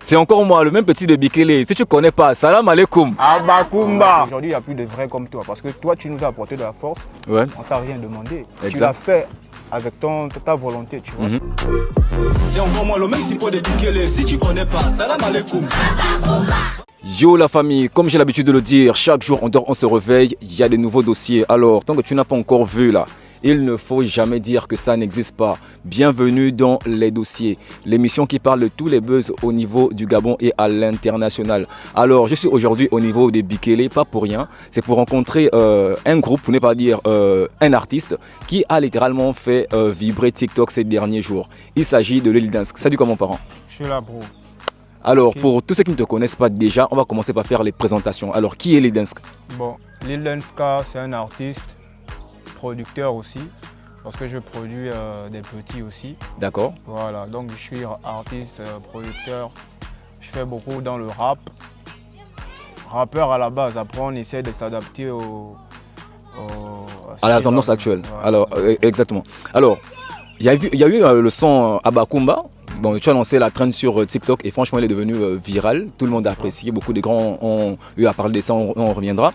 C'est encore moi, le même petit de Bikele. Si tu connais pas, salam alaikum. Abakumba. Aujourd'hui, il n'y a plus de vrais comme toi. Parce que toi, tu nous as apporté de la force. Ouais. On t'a rien demandé. Exact. Tu l'as fait avec ta volonté, tu vois. C'est encore moi, le même type de Bikele. Si tu connais pas, salam alaikum. Yo la famille, comme j'ai l'habitude de le dire, chaque jour on dort, on se réveille, il y a des nouveaux dossiers. Alors, tant que tu n'as pas encore vu là, il ne faut jamais dire que ça n'existe pas. Bienvenue dans Les Dossiers, l'émission qui parle de tous les buzz au niveau du Gabon et à l'international. Alors, je suis aujourd'hui au niveau des Bikele, pas pour rien. C'est pour rencontrer un groupe, pour ne pas dire un artiste, qui a littéralement fait vibrer TikTok ces derniers jours. Il s'agit de Lil Dansk. Salut, comment parent? Je suis là, bro. Alors, Okay. pour tous ceux qui ne te connaissent pas déjà, on va commencer par faire les présentations. Alors, qui est Lil Dansk? Bon, Lil Dansk, c'est un artiste, producteur aussi, parce que je produis des petits aussi. D'accord. Voilà, donc je suis artiste, producteur, je fais beaucoup dans le rap. Rappeur à la base, après on essaie de s'adapter À la tendance actuelle. Voilà. Alors, exactement. Alors, il y a eu le son Abakumba. Bon, tu as lancé la trend sur TikTok et franchement, il est devenu viral. Tout le monde a apprécié. Beaucoup de grands ont eu à parler de ça, on reviendra.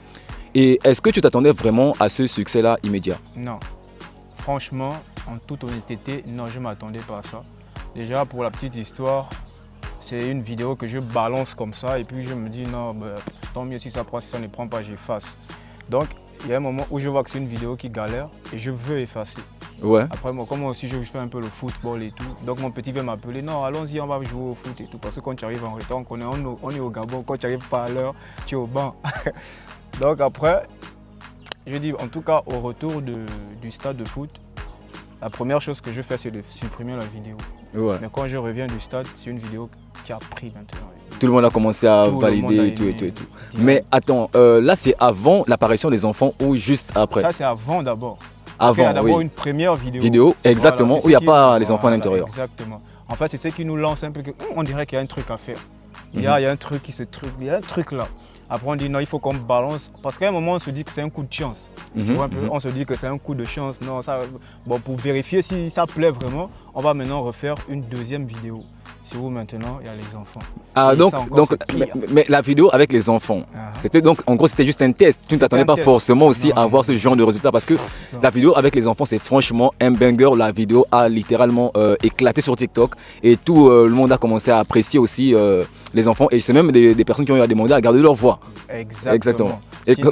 Et est-ce que tu t'attendais vraiment à ce succès-là immédiat? Non. Franchement, en toute honnêteté, non, je ne m'attendais pas à ça. Déjà, pour la petite histoire, c'est une vidéo que je balance comme ça et puis je me dis non, bah, tant mieux si ça prend, si ça ne prend pas, j'efface. Donc, il y a un moment où je vois que c'est une vidéo qui galère et je veux effacer. Ouais. Après, moi, comme moi aussi, je fais un peu le football et tout. Donc, mon petit veut m'appeler. Non, allons-y, on va jouer au foot et tout. Parce que quand tu arrives en retard, on est au Gabon. Quand tu n'arrives pas à l'heure, tu es au banc. Donc, après, je dis, en tout cas, au retour du stade de foot, la première chose que je fais, c'est de supprimer la vidéo. Ouais. Mais quand je reviens du stade, c'est une vidéo qui a pris maintenant. Tout le monde a commencé à Tout le monde valider a et tout et aimé tout et tout. direct. Mais attends, là c'est avant l'apparition des enfants ou juste après? Ça, c'est avant d'abord. Parce qu'il y a Avant, d'abord oui. une première vidéo. Vidéo, exactement, Voilà, c'est où il n'y a ce pas les qui- enfants à voilà, l'intérieur. Exactement. En fait, c'est ce qui nous lance un peu que on dirait qu'il y a un truc à faire. Il y a un truc qui se truc, il y a un truc là. Après, on dit non, il faut qu'on balance. Parce qu'à un moment, on se dit que c'est un coup de chance. Tu vois un peu, on se dit que c'est un coup de chance. Non, ça, bon, pour vérifier si ça plaît vraiment, on va maintenant refaire une deuxième vidéo. Sur où maintenant, il y a les enfants. Ah, Et donc, ça encore, donc c'est pire. mais la vidéo avec les enfants, c'était donc, en gros, c'était juste un test. Tu ne t'attendais un pas test. forcément aussi Non, à avoir non. ce genre de résultat parce que la vidéo avec les enfants, c'est franchement un banger. La vidéo a littéralement éclaté sur TikTok et tout le monde a commencé à apprécier aussi les enfants. Et c'est même des personnes qui ont eu à demander à garder leur voix. Exactement. Et Sinon,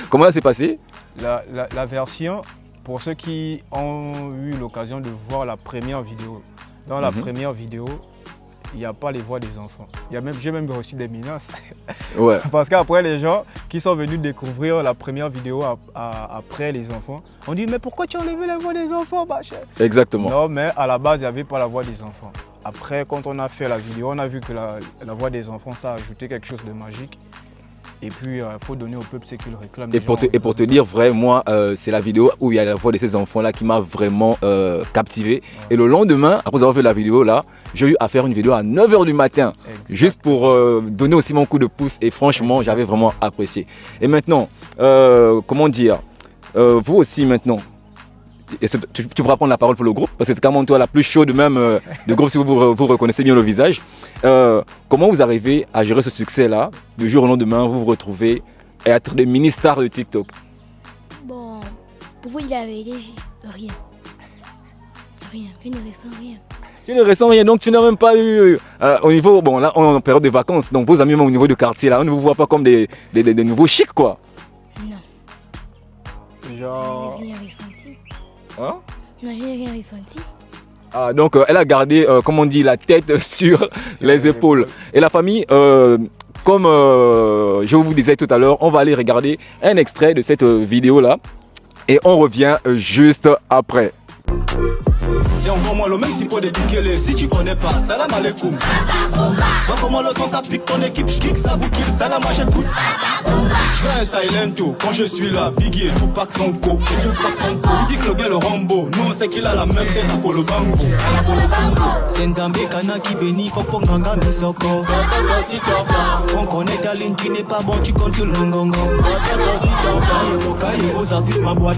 comment ça s'est passé? la version, pour ceux qui ont eu l'occasion de voir la première vidéo, dans la première vidéo, il n'y a pas les voix des enfants. J'ai même reçu des menaces. Ouais. Parce qu'après, les gens qui sont venus découvrir la première vidéo après les enfants, on dit mais pourquoi tu as enlevé la voix des enfants, ma chère? Exactement. Non, mais à la base, il n'y avait pas la voix des enfants. Après, quand on a fait la vidéo, on a vu que la voix des enfants, ça a ajouté quelque chose de magique. Et puis, il faut donner au peuple ce qu'il réclame. Et pour te dire vrai, moi, c'est la vidéo où il y a la voix de ces enfants-là qui m'a vraiment captivé. Ouais. Et le lendemain, après avoir vu la vidéo là, j'ai eu à faire une vidéo à 9 h du matin, juste pour donner aussi mon coup de pouce. Et franchement, j'avais vraiment apprécié. Et maintenant, comment dire, vous aussi maintenant, et tu pourras prendre la parole pour le groupe, parce que c'est carrément toi la plus chaude même du groupe, si vous reconnaissez bien le visage. Comment vous arrivez à gérer ce succès-là? Du jour au lendemain, vous vous retrouvez à être des mini-stars de TikTok. Bon, pour vous dire la vérité, rien. Rien, je ne ressens rien. Tu ne ressens rien, donc tu n'as même pas eu au niveau, bon là on est en période de vacances, donc vos amis même au niveau du quartier là, on ne vous voit pas comme des nouveaux chics quoi. Non. Genre... Je n'ai rien ressenti. Hein? Non, je n'ai rien ressenti. Ah, donc elle a gardé, comme on dit, la tête sur les épaules. Et la famille, comme je vous disais tout à l'heure, on va aller regarder un extrait de cette vidéo-là. Et on revient juste après. C'est encore moi, le même type de Bikele. Si tu connais pas, salam alaikum. Vois comment le son s'applique, ton équipe, j'kick, ça vous kill, salam à foot. Je fais un silento quand je suis là, Biggie et Tupac son co. Et Tupac son co, il dit que le gars le Rambo. Nous on sait qu'il a la même tête à Kolobango. C'est Nzambe Kana qui bénit, faut qu'on ganga misoko. On connaît ta ligne qui n'est pas bon, tu comptes sur le ngongo. Il faut artistes ma boîte.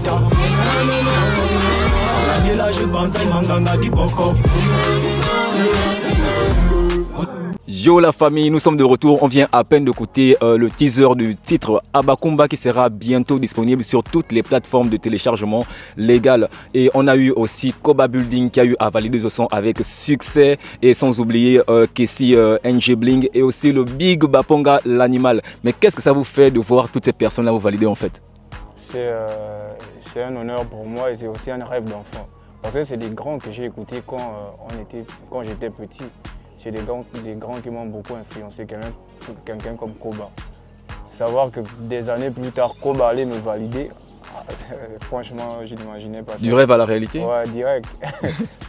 Yo la famille, nous sommes de retour. On vient à peine d'écouter le teaser du titre Abakumba qui sera bientôt disponible sur toutes les plateformes de téléchargement légales. Et on a eu aussi Koba Building qui a eu à valider ce son avec succès. Et sans oublier Kessie NG Bling et aussi le Big Baponga l'animal. Mais qu'est-ce que ça vous fait de voir toutes ces personnes-là vous valider en fait? C'est un honneur pour moi et c'est aussi un rêve d'enfant. Parce que c'est des grands que j'ai écoutés quand j'étais petit. C'est des grands qui m'ont beaucoup influencé, quelqu'un comme Koba. Savoir que des années plus tard, Koba allait me valider, franchement, je n'imaginais pas ça. Du rêve à la réalité? Ouais, direct.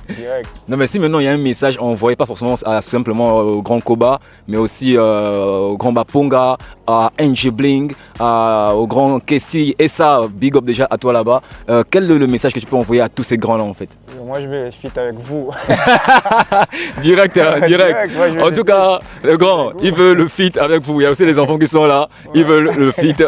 Direct. Non mais si maintenant il y a un message envoyé pas forcément simplement au grand Koba, mais aussi au grand Baponga, à NG Bling, au grand Kessie, et ça, big up déjà à toi là-bas. Quel est le message que tu peux envoyer à tous ces grands-là en fait? Moi je vais les feat avec vous. Direct, direct. Moi, en tout cas, le grand, il veut le feat avec vous. Il y a aussi les enfants qui sont là, ils veulent le feat.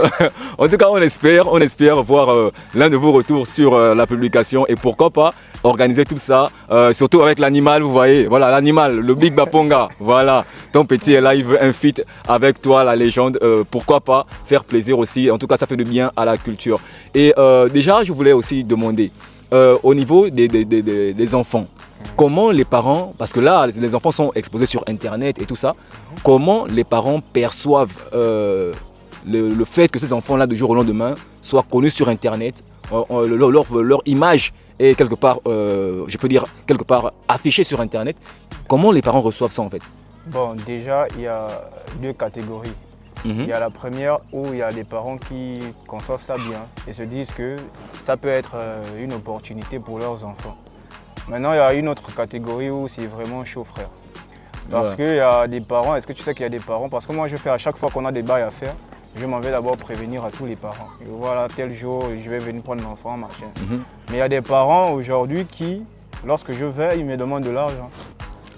En tout cas, on espère voir l'un de vos retours sur la publication et pourquoi pas organiser tout ça, surtout avec l'animal, vous voyez, voilà l'animal, le Big Baponga, voilà, ton petit est là, il veut un feat avec toi, la légende, pourquoi pas faire plaisir aussi, en tout cas ça fait du bien à la culture. Et déjà, je voulais aussi demander, au niveau des enfants, comment les parents, parce que là, les enfants sont exposés sur Internet et tout ça, comment les parents perçoivent le fait que ces enfants-là, du jour au lendemain, soient connus sur Internet, leur image est quelque part, je peux dire, quelque part affichée sur Internet. Comment les parents reçoivent ça en fait? Bon, déjà, il y a deux catégories. Il y a la première où il y a des parents qui conçoivent ça bien et se disent que ça peut être une opportunité pour leurs enfants. Maintenant, il y a une autre catégorie où c'est vraiment chaud, frère. Parce qu'il y a des parents, est-ce que tu sais qu'il y a des parents? Parce que moi, je fais à chaque fois qu'on a des bails à faire, je m'en vais d'abord prévenir à tous les parents. Et voilà, tel jour, je vais venir prendre l'enfant, machin. Mais il y a des parents aujourd'hui qui, lorsque je vais, ils me demandent de l'argent.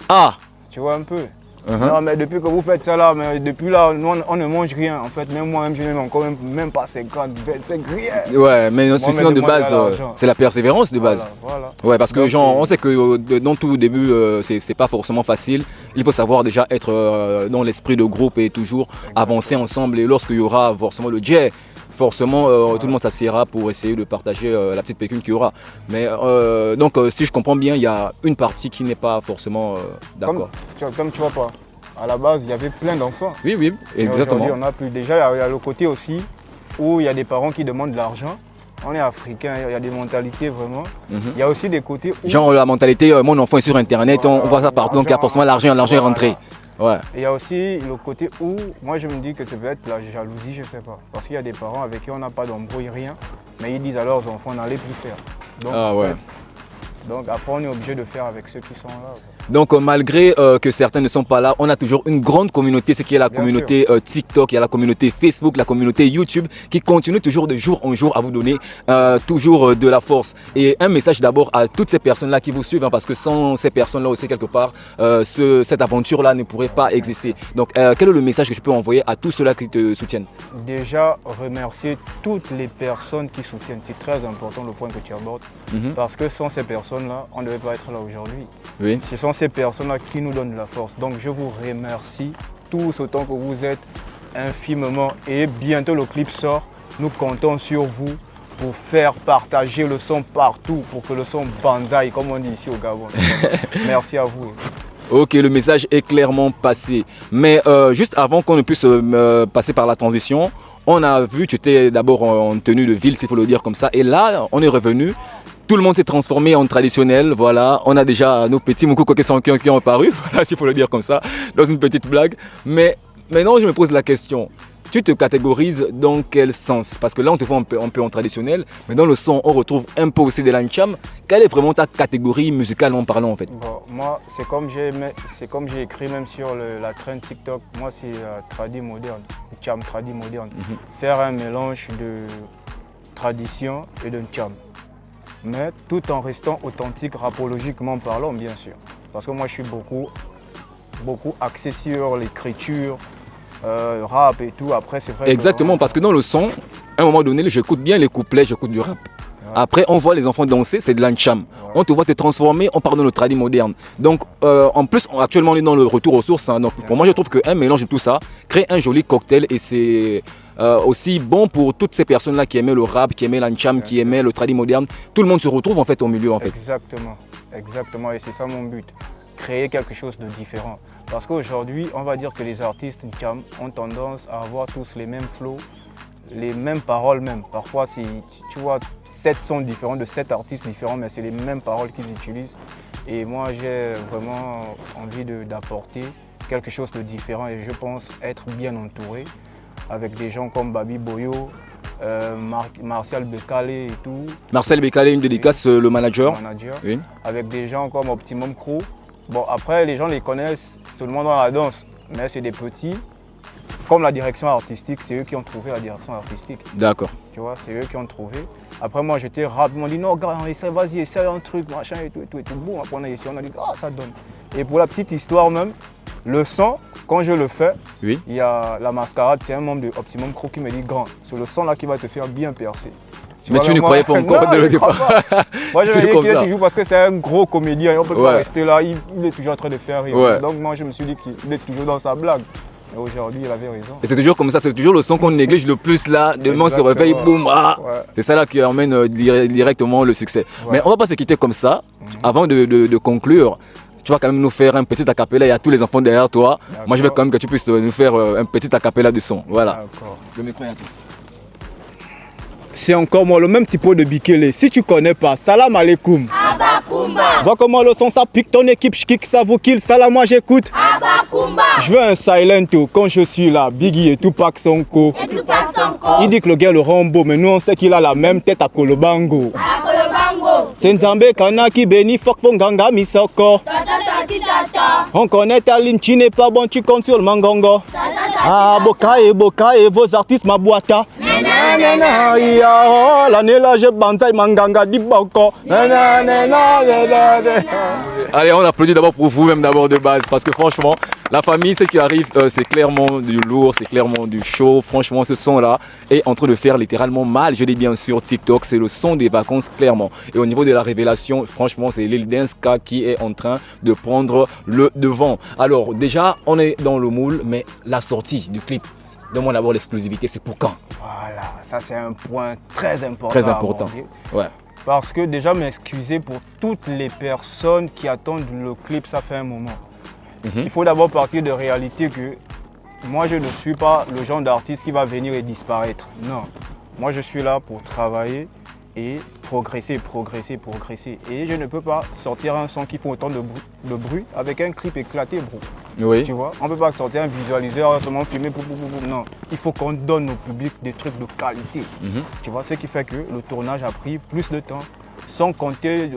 Ah! Tu vois un peu? Non, mais depuis que vous faites ça là, mais depuis là, nous, on ne mange rien. En fait, même moi-même, je n'ai encore même pas 50, 25, rien. Ouais, mais sinon de base, c'est la persévérance de base. Voilà. Ouais, parce que genre, on sait que dans tout début, c'est pas forcément facile. Il faut savoir déjà être dans l'esprit de groupe et toujours avancer ensemble. Et lorsqu'il y aura forcément le jet, forcément, tout le monde s'assiera pour essayer de partager la petite pécule qu'il y aura. Mais donc, si je comprends bien, il y a une partie qui n'est pas forcément d'accord. Comme tu vois pas, à la base, il y avait plein d'enfants. Oui, exactement. Aujourd'hui, on a plus. Déjà, il y a le côté aussi où il y a des parents qui demandent de l'argent. On est africain, il y a des mentalités vraiment. Il y a aussi des côtés où... Genre la mentalité, mon enfant est sur Internet, on voit ça partout, donc il y a forcément l'argent est rentré. Ouais. Et il y a aussi le côté où, moi je me dis que ça peut être la jalousie, je sais pas. Parce qu'il y a des parents avec qui on n'a pas d'embrouille, rien, mais ils disent à leurs enfants, n'allez plus faire. Donc, donc après on est obligé de faire avec ceux qui sont là. Donc malgré que certains ne sont pas là, on a toujours une grande communauté, ce qui est la communauté TikTok, il y a la communauté Facebook, la communauté YouTube qui continue toujours de jour en jour à vous donner toujours de la force. Et un message d'abord à toutes ces personnes-là qui vous suivent, parce que sans ces personnes-là aussi quelque part, cette aventure-là ne pourrait pas exister. Donc quel est le message que je peux envoyer à tous ceux-là qui te soutiennent? Déjà remercier toutes les personnes qui soutiennent, c'est très important le point que tu abordes, parce que sans ces personnes-là, on ne devait pas être là aujourd'hui. Oui. Ce sont ces personnes-là qui nous donnent de la force. Donc je vous remercie tous autant que vous êtes infiniment. Et bientôt le clip sort. Nous comptons sur vous pour faire partager le son partout, pour que le son banzai, comme on dit ici au Gabon. Merci à vous. Ok, le message est clairement passé. Mais juste avant qu'on ne puisse passer par la transition, on a vu, tu étais d'abord en tenue de ville, s'il faut le dire comme ça. Et là, on est revenu. Tout le monde s'est transformé en traditionnel, voilà. On a déjà nos petits moukous qui ont apparu, voilà, s'il faut le dire comme ça, dans une petite blague. Mais maintenant, je me pose la question. Tu te catégorises dans quel sens? Parce que là, on te voit un peu en traditionnel, mais dans le son, on retrouve un peu aussi de l'ancham. Quelle est vraiment ta catégorie musicale en parlant en fait? Bon, moi, c'est comme j'ai écrit même sur la trend TikTok. Moi, c'est tradi moderne, cham tradi moderne. Faire un mélange de tradition et de cham. Mais tout en restant authentique rapologiquement parlant, bien sûr. Parce que moi, je suis beaucoup axé sur l'écriture, rap et tout. Après, c'est vrai. Exactement, parce que dans le son, à un moment donné, j'écoute bien les couplets, j'écoute du rap. Après, on voit les enfants danser, c'est de l'ancham. On te voit te transformer, on parle de notre tradi moderne. Donc, en plus, actuellement, on est dans le retour aux sources. Hein. Donc, pour moi, je trouve qu'un mélange de tout ça crée un joli cocktail et c'est aussi bon pour toutes ces personnes-là qui aimaient le rap, qui aimaient l'ancham, qui aimaient le tradi moderne. Tout le monde se retrouve en fait au milieu. En fait. Exactement. Et c'est ça mon but. Créer quelque chose de différent. Parce qu'aujourd'hui, on va dire que les artistes Ncham ont tendance à avoir tous les mêmes flows, les mêmes paroles même. Parfois, tu vois 7 sons différents de 7 artistes différents, mais c'est les mêmes paroles qu'ils utilisent. Et moi, j'ai vraiment envie d'apporter quelque chose de différent et je pense être bien entouré avec des gens comme Babi Boyo, Martial Bekale et tout. Marcel Bekale, une dédicace, le manager. Oui. Avec des gens comme Optimum Crew. Bon, après, les gens les connaissent seulement dans la danse, mais c'est des petits. Comme la direction artistique, c'est eux qui ont trouvé la direction artistique. D'accord. Tu vois, c'est eux qui ont trouvé. Après, moi, j'étais rap. Ils m'ont dit, non, gars, vas-y, essaye un truc, machin et tout. Bon, après, on a essayé, on a dit, ah, ça donne. Et pour la petite histoire même, le son, quand je le fais, il y a la mascarade, c'est un membre de Optimum Crew qui me dit, grand, c'est le son là qui va te faire bien percer. Mais tu ne croyais pas encore dès le départ. Moi, je me dis qu'il est toujours parce que c'est un gros comédien et on ne peut pas rester là, il est toujours en train de faire rire. Donc moi, je me suis dit qu'il est toujours dans sa blague. Et aujourd'hui, il avait raison. Et c'est toujours comme ça, c'est toujours le son qu'on néglige le plus là. Demain, on se réveille, boum, ah. C'est ça là qui emmène directement le succès. Mais on ne va pas se quitter comme ça. Avant de conclure, tu vas quand même nous faire un petit acapella. Il y a tous les enfants derrière toi. Moi, je veux quand même que tu puisses nous faire un petit acapella de son. Voilà. Le micro est à toi. C'est encore moi, le même typo de Bikele. Si tu connais pas, salam alaikum. Abakumba. Vois comment le son ça pique ton équipe, j'kick, ça vous kill. Salam, moi j'écoute. Abakumba. Je veux un silento quand je suis là. Biggie et Tupac Sonko. Il dit que le gars le Rambo, mais nous on sait qu'il a la même tête à Kolobango. C'est Nzambe Kanaki Beni Fok Fonganga Misoko. On connaît ta ligne, tu n'es pas bon, tu comptes sur le mangongo. Ah, Boka et vos artistes ma boîte. L'année là, je banzai manganga di boko. Allez, on applaudit d'abord pour vous, même d'abord de base, parce que franchement, la famille, ce qui arrive, c'est clairement du lourd, c'est clairement du show. Franchement, ce son-là est en train de faire littéralement mal. Je dis bien sûr TikTok, c'est le son des vacances, clairement. Et au niveau de la révélation, franchement, c'est Lil Denska qui est en train de prendre le devant. Alors, déjà, on est dans le moule, mais la sortie du clip, donne-moi d'abord l'exclusivité, c'est pour quand? Voilà, ça c'est un point très important. Très important, ouais. Parce que déjà m'excuser pour toutes les personnes qui attendent le clip, ça fait un moment. Il faut d'abord partir de réalité que moi je ne suis pas le genre d'artiste qui va venir et disparaître. Non, moi je suis là pour travailler et progresser. Et je ne peux pas sortir un son qui fait autant de bruit avec un clip éclaté, bro. Oui. Tu vois, on ne peut pas sortir un visualiseur seulement filmer, non. Il faut qu'on donne au public des trucs de qualité. Tu vois, ce qui fait que le tournage a pris plus de temps, sans compter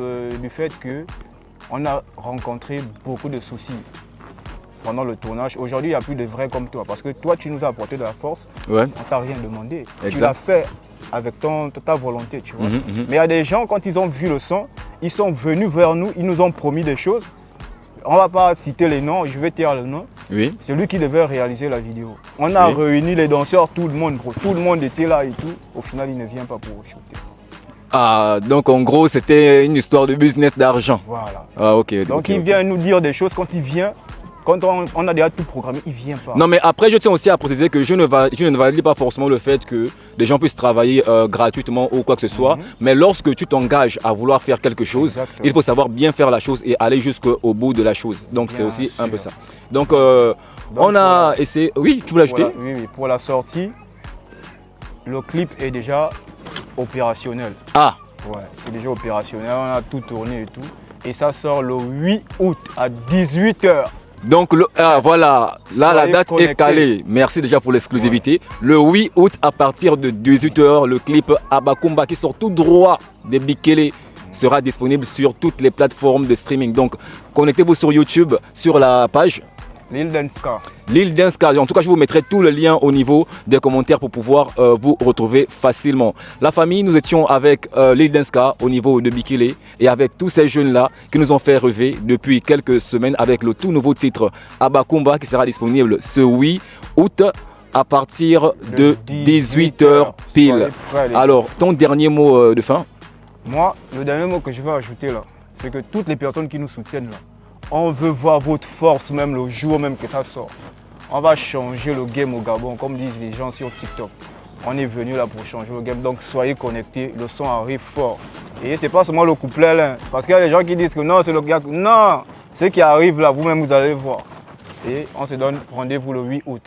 du fait qu'on a rencontré beaucoup de soucis pendant le tournage. Aujourd'hui, il n'y a plus de vrais comme toi, parce que toi, tu nous as apporté de la force, on ne t'a rien demandé. Exact. Tu l'as fait avec ta volonté, tu vois. Mais il y a des gens, quand ils ont vu le son, ils sont venus vers nous, ils nous ont promis des choses. On ne va pas citer les noms, je vais taire le nom. Oui. C'est lui qui devait réaliser la vidéo. On a réuni les danseurs, tout le monde, bro. Tout le monde était là et tout. Au final, il ne vient pas pour shooter. Ah, donc en gros, c'était une histoire de business d'argent. Voilà. Ah, ok. Donc il vient nous dire des choses. Quand il vient, quand on a déjà tout programmé, il ne vient pas. Non, mais après, je tiens aussi à préciser que je ne valide pas forcément le fait que les gens puissent travailler gratuitement ou quoi que ce soit. Mais lorsque tu t'engages à vouloir faire quelque chose, il faut savoir bien faire la chose et aller jusqu'au bout de la chose. Donc c'est aussi un peu ça. Donc on a essayé... Oui, tu voulais ajouter? Oui, pour la sortie, le clip est déjà opérationnel. Ah. Ouais, c'est déjà opérationnel, on a tout tourné et tout. Et ça sort le 8 août à 18 h. Donc voilà, là la date est calée. Merci déjà pour l'exclusivité. Le 8 août à partir de 18 h, le clip Abakumba qui sort tout droit des Bikele sera disponible sur toutes les plateformes de streaming. Donc connectez-vous sur YouTube, sur la page Lil Denska. Lil Denska. En tout cas, je vous mettrai tout le lien au niveau des commentaires pour pouvoir vous retrouver facilement. La famille, nous étions avec Lil Denska au niveau de Bikele et avec tous ces jeunes-là qui nous ont fait rêver depuis quelques semaines avec le tout nouveau titre Abakumba qui sera disponible ce 8 août à partir de 18 h pile. Alors, ton dernier mot de fin? Moi, le dernier mot que je vais ajouter là, c'est que toutes les personnes qui nous soutiennent là, on veut voir votre force même le jour même que ça sort. On va changer le game au Gabon, comme disent les gens sur TikTok. On est venu là pour changer le game, donc soyez connectés, le son arrive fort. Et c'est pas seulement le couplet là, parce qu'il y a des gens qui disent que non, c'est le gars. Non, ce qui arrive là, vous-même vous allez voir. Et on se donne rendez-vous le 8 août.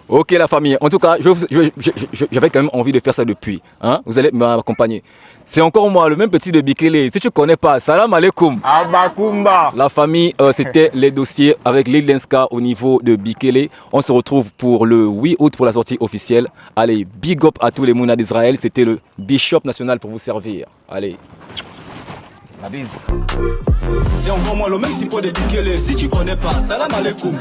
Ok la famille, en tout cas, j'avais quand même envie de faire ça depuis. Hein? Vous allez m'accompagner. C'est encore moi, le même petit de Bikele. Si tu ne connais pas, salam alaikum. Abakumba. La famille, c'était les dossiers avec Lil Lenska au niveau de Bikele. On se retrouve pour le 8 août pour la sortie officielle. Allez, big up à tous les Mouna d'Israël. C'était le Bishop National pour vous servir. Allez, la bise. C'est encore moi le même type de Bikele. Si tu connais pas, salam alaikum.